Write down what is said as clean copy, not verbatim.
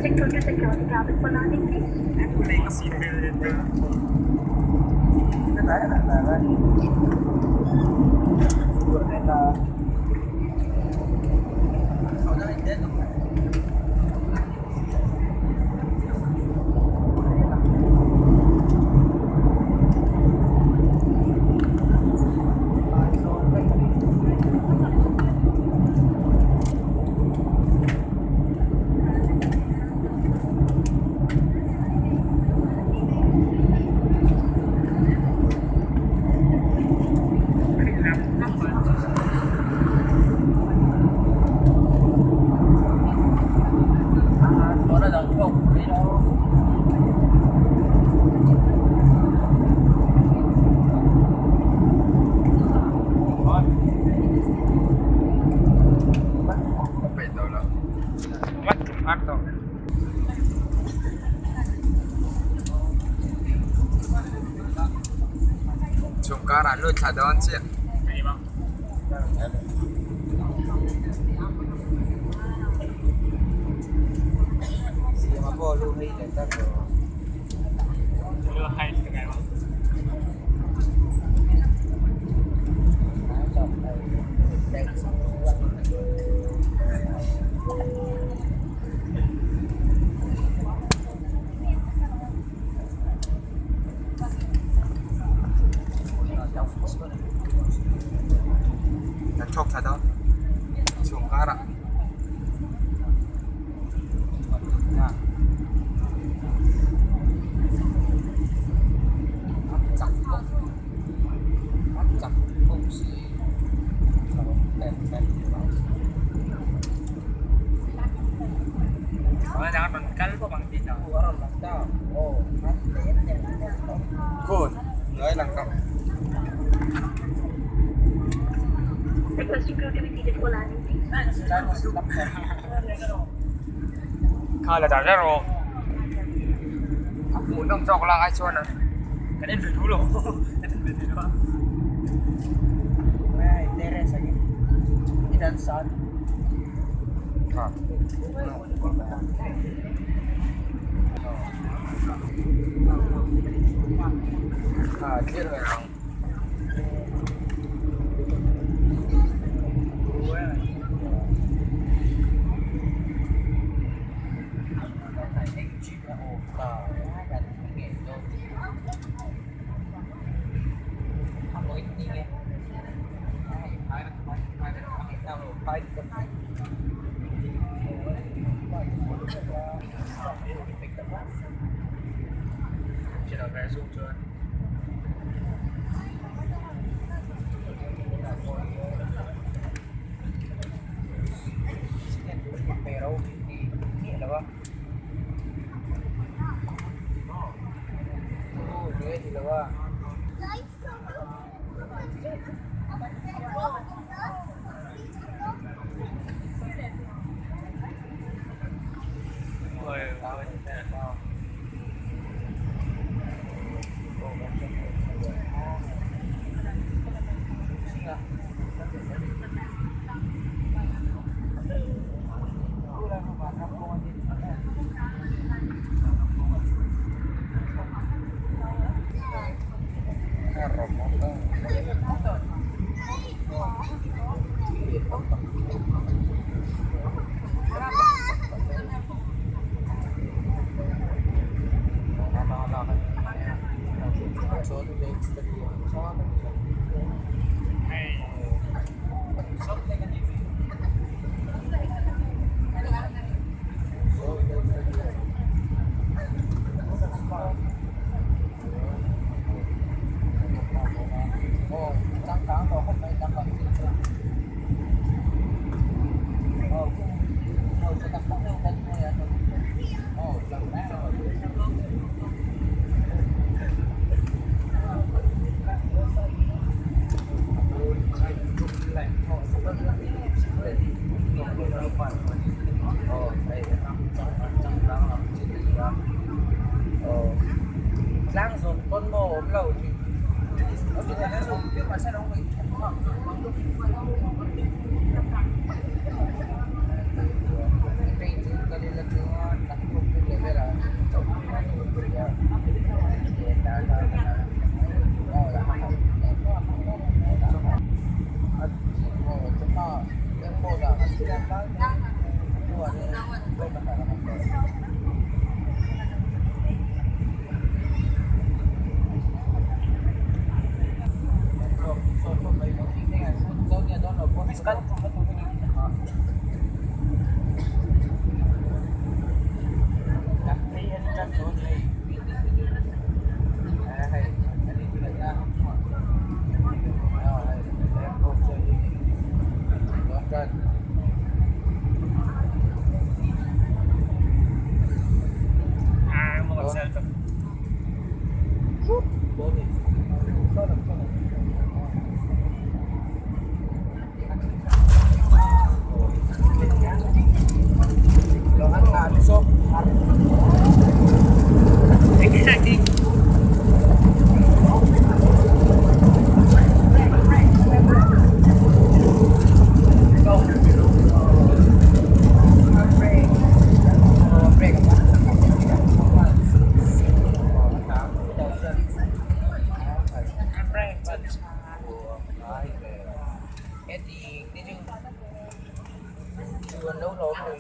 Check total security cabin for landing, please. Playing simulator. Kita tayo na naman. Siguro nila. Ako na rin din. Sungkaran lu cadon sih. Ini bang. Siapa bolu hai letak tu. Lu hai dengan bang. Chok cadon. Sungkaran. Jangan mengkal kok bang tidak. Orang langkah. Oh, Kun, nggak lengkap. Requesting crew to be seated for landing, please. Kalau tak ada roh, aku undang coklat aja na. Kalian dulu, kalian dulu. may teres lagi. Idan saan? Ha. Dia yang Kita besok tuan. Pero ini apa? Oh, dia di bawah. Langsung con mồ lâu thì nó chỉ là dùng nhưng mà sẽ đâu bị Hãy subscribe cho kênh Ghiền Mì Gõ để không bỏ lỡ những video hấp dẫn. cắt cắt đi anh cắt rồi thì hay anh đi lại ra rồi em không chơi gì con cắt một con xe rồi bố thì có được lo ăn là sốt cái này đi cái gì cái chứ chưa nấu nấu rồi